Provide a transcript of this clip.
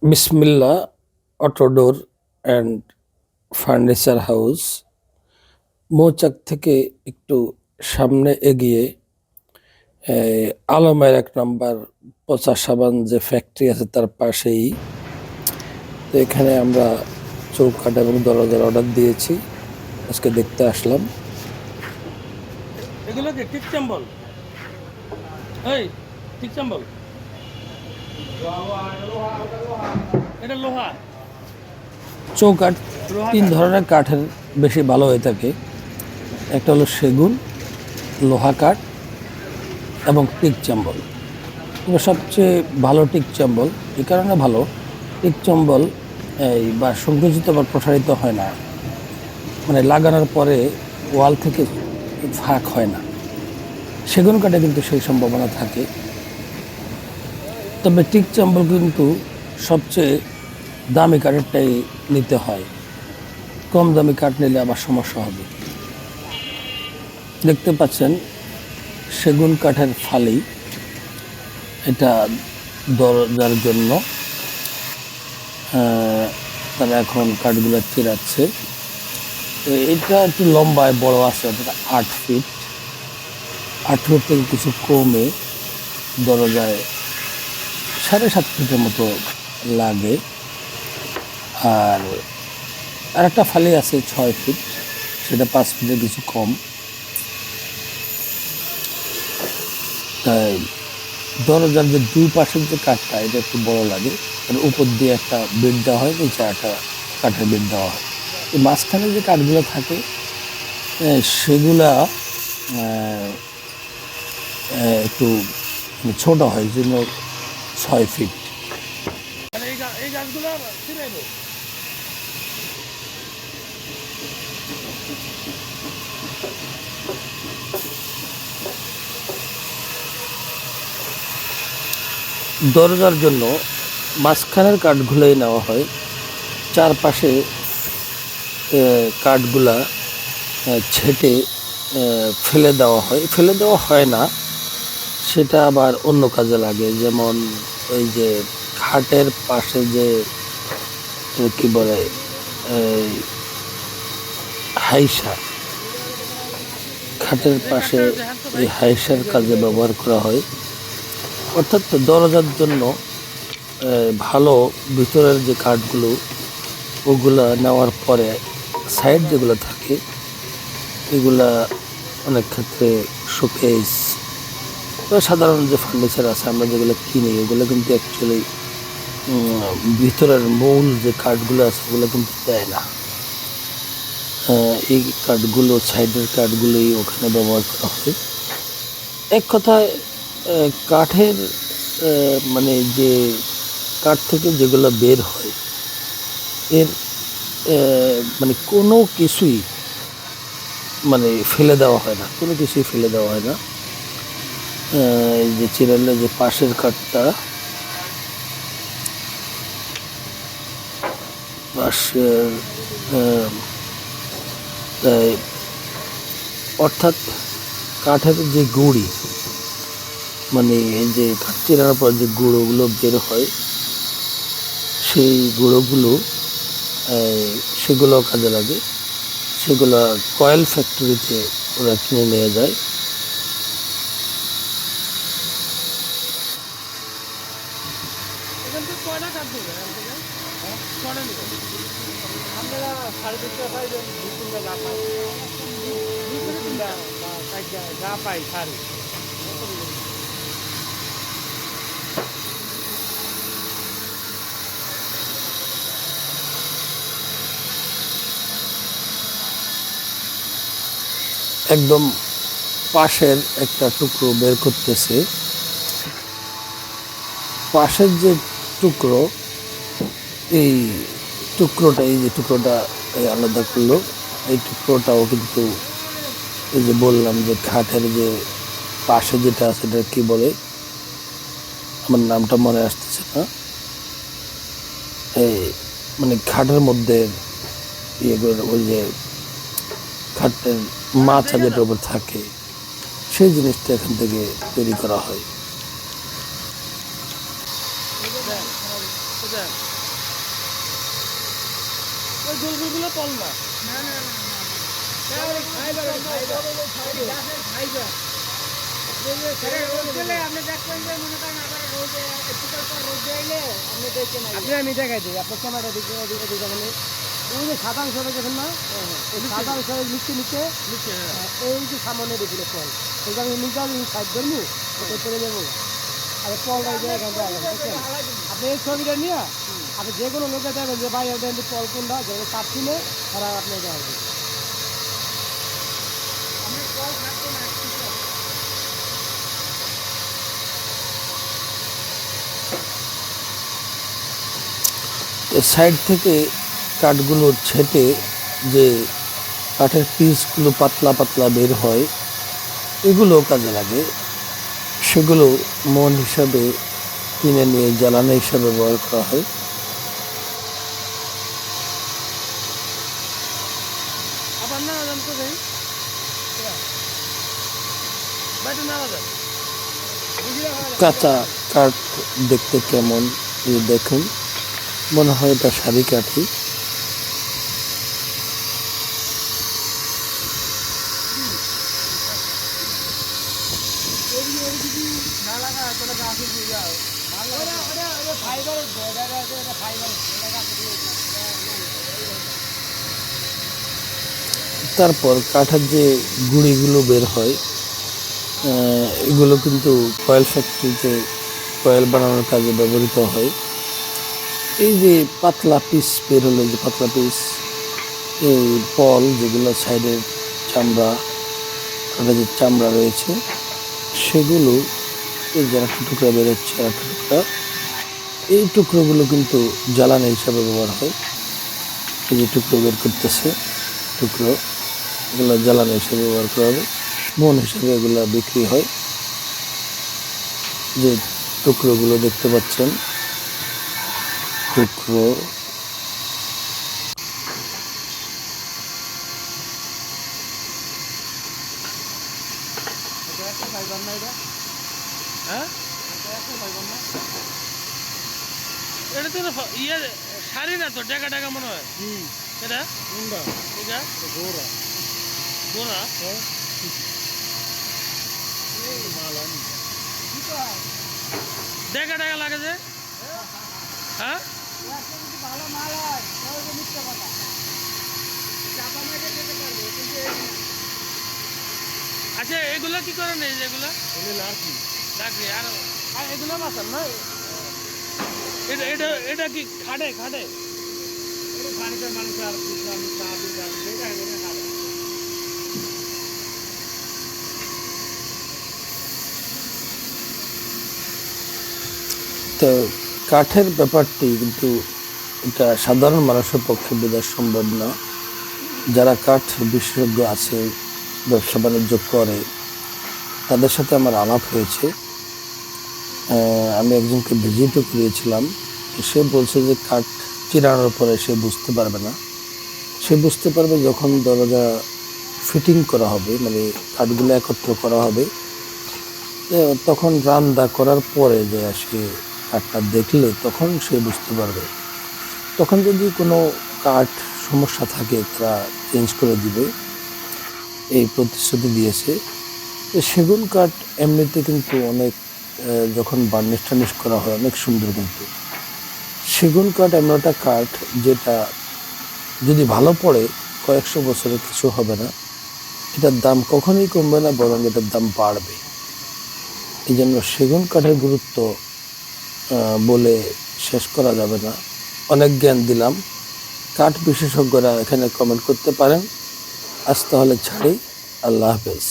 বিসমিল্লাহ অটোডোর and furniture house মৌচাক থেকে একটু সামনে এগিয়ে আলমের 1 নম্বর পচা সাবান যে ফ্যাক্টরি আছে তার পাশেই। তো এখানে আমরা চৌকাঠ এবং দরজার অর্ডার দিয়েছি, আজকে দেখতে আসলাম। এগুলো কি টিক চাম্বল? এই টিক চাম্বল, এটা লোহা। চৌকাঠ লোহা 3 কাঠ। ধরনের কাঠের বেশি ভালো হয়ে থাকে। একটা হলো সেগুন, লোহা কাঠ এবং টিক চাম্বল। তবে সবচেয়ে ভালো টিক চাম্বল। এই কারণে ভালো, টিক চাম্বল বা সংকুচিত বা প্রসারিত হয় না, মানে লাগানোর পরে ওয়াল থেকে ফাঁক হয় না। সেগুন কাঠে কিন্তু সেই সম্ভাবনা থাকে। তবে টিক চাম্বল কিন্তু সবচেয়ে দামি কাঠেরটাই নিতে হয়, কম দামি কাঠ নিলে আবার সমস্যা হবে। দেখতে পাচ্ছেন সেগুন কাঠের ফালি, এটা দরজার জন্য। তারা এখন কাঠগুলো চিরাচ্ছে। তো এটা একটু লম্বায় বড় আছে, অর্থাৎ 8 ফিট। 8 ফিট থেকে কিছু কমে দরজায় 7.5 ফিটের মতো লাগে। আর আরেকটা ফালি আছে 6 ফিট, সেটা 5 ফিটের কিছু কম। তাই দরজার যে দুই পাশের যে কাঠটা, এটা একটু বড় লাগে। মানে উপর দিয়ে একটা বেড দেওয়া হয়, নিচে একটা কাঠের বেড দেওয়া হয়। এই মাঝখানে যে কাঠগুলো থাকে সেগুলা একটু ছোট হয়, এই জন্য 6 ফিট। মানে এই গাছগুলো ছিঁড়াইবো। দরজার জন্য মাঝখানের কাঠগুলোই নেওয়া হয়, চারপাশে কাঠগুলা ছেঁটে ফেলে দেওয়া হয়। ফেলে দেওয়া হয় না, সেটা আবার অন্য কাজে লাগে। যেমন ওই যে খাটের পাশে যে কি বলে এই হাইসা, খাটের পাশে এই হাইসার কাজে ব্যবহার করা হয়। অর্থাৎ দরজার জন্য ভালো ভিতরের যে কাঠগুলো, ওগুলা নেওয়ার পরে সাইড যেগুলো থাকে এগুলা অনেক ক্ষেত্রে শোকেস বা সাধারণ যে ফার্নিচার আছে আমরা যেগুলো কিনি, ওগুলো কিন্তু অ্যাকচুয়ালি ভিতরের মূল যে কাঠগুলো আছে ওগুলো কিন্তু দেয় না। এই কাঠগুলো, সাইডের কাঠগুলোই ওখানে ব্যবহার করা হয়। এক কথায় কাঠের মানে যে কাঠ থেকে যেগুলো বের হয়, এর মানে কোনো কিছুই মানে ফেলে দেওয়া হয় না, কোনো কিছুই ফেলে দেওয়া হয় না। এই যে চিরালে যে পাশের কাঠটা, পাশের তাই অর্থাৎ কাঠের যে গুঁড়ি, মানে এই যে কাঠ চিরানোর পর যে গুঁড়োগুলো বের হয়, সেই গুঁড়োগুলো সেগুলো কাজে লাগে। সেগুলো কয়েল ফ্যাক্টরিতে ওরা কিনে নিয়ে যায়। এখান থেকে কয়টা কাঠ দেবে? এখান থেকে কয়টা নেবে? আপনারা 3.5 পাইবেন, 2-3টা যা পাই, 2-3টা বা 4টা যা পাই সারি। একদম পাশের একটা টুকরো বের করতেছে। পাশের যে টুকরো, এই টুকরোটা, এই যে টুকরোটা আলাদা করলো, এই টুকরোটাও কিন্তু এই যে বললাম যে খাটের যে পাশে যেটা আছে এটা কি বলে, আমার নামটা মনে আসতেছে না। এই মানে খাটের মধ্যে ওই যে খাটের মাচা যেটার উপর থাকে, সেই জিনিসটা এখান থেকে তৈরি করা হয়। বুঝলেন? ওই গোলগুলো পল না। আমি দেখাই দিই আপনার ক্যামেরা দিকে ওই যে সাদা অংশ দেখেছেন না, ওই সাদা অংশ নিচে নিচে এই যে সামনে দিকে ফল ওইটা আমি নিচে সাইড ধরবো ওটা চলে যাবো। আর ফলটা এখান থেকে আপনি এই ছবিটা নিয়ে আপনি যে কোনো লোকে দেখবেন যে ভাই এটা ফল কোনটা যেগুলো কাটছি না তারা আপনার দেওয়া হবে। সাইড থেকে কাঠগুলো ছেটে যে কাঠের পিসগুলো পাতলা পাতলা বের হয়, এগুলো কাজে লাগে। সেগুলো মন হিসাবে কিনে নিয়ে জ্বালানি হিসাবে ব্যবহার করা হয়। কাঁচা কাঠ দেখতে কেমন দেখুন, মনে হয় এটা সারি কাঠি। তারপর কাঠের যে গুঁড়িগুলো বের হয়, এগুলো কিন্তু কয়েল ফ্যাক্টরিতে কয়েল বানানোর কাজে ব্যবহৃত হয়। এই যে পাতলা পিস বের হলো, যে পাতলা পিস, এই পল যেগুলো সাইডের চামড়া, যে চামড়া রয়েছে সেগুলো এই যে একটা টুকরা বেরোচ্ছে, একটা টুকরা, এই টুকরোগুলো কিন্তু জ্বালানি হিসাবে ব্যবহার হয়। এই যে টুকরো বের করতেছে, টুকরো এগুলো জ্বালানি হিসেবে ব্যবহার করা হবে। মন হিসেবে এগুলো বিক্রি হয়। যে টুকরোগুলো দেখতে পাচ্ছেন, টুকরো এটা তো ইয়ে শাড়ি না তো, টাকা টাকা মনে হয়। এটা এটা গোরা গোরা টাকা টাকা লাগে যে, হ্যাঁ আচ্ছা এগুলো কি করেন? এই যেগুলো লাকড়ি আর এগুলো বাঁচান না? এটা এটা এটা কি খাটে খাটে তো কাঠের ব্যাপারটি কিন্তু এটা সাধারণ মানুষের পক্ষে বোঝা সম্ভব না। যারা কাঠ বিশেষজ্ঞ আছে, ব্যবসা বাণিজ্য করে, তাদের সাথে আমার আলাপ হয়েছে। আমি একজনকে ভিজিটও করিয়েছিলাম। সে বলছে যে কাঠ চিরানোর পরে সে বুঝতে পারবে না। সে বুঝতে পারবে যখন দরজা ফিটিং করা হবে, মানে কাঠগুলো একত্র করা হবে, তখন রান্দা করার পরে যে সে কাঠটা দেখলে তখন সে বুঝতে পারবে। তখন যদি কোনো কাঠ সমস্যা থাকে তারা চেঞ্জ করে দিবে, এই প্রতিশ্রুতি দিয়েছে। সেগুন কাঠ এমনিতে কিন্তু অনেক, যখন বার্নিশ টার্নিশ করা হয় অনেক সুন্দর। কিন্তু সেগুন কাঠ এমন একটা কাঠ যেটা যদি ভালো পড়ে কয়েকশো বছরে কিছু হবে না, এটার দাম কখনোই কমবে না, বরং এটার দাম বাড়বে। এই জন্য সেগুন কাঠের গুরুত্ব বলে শেষ করা যাবে না। অনেক জ্ঞান দিলাম। কাঠ বিশেষজ্ঞরা এখানে কমেন্ট করতে পারেন। আজ তাহলে ছাড়ি। আল্লাহ হাফেজ।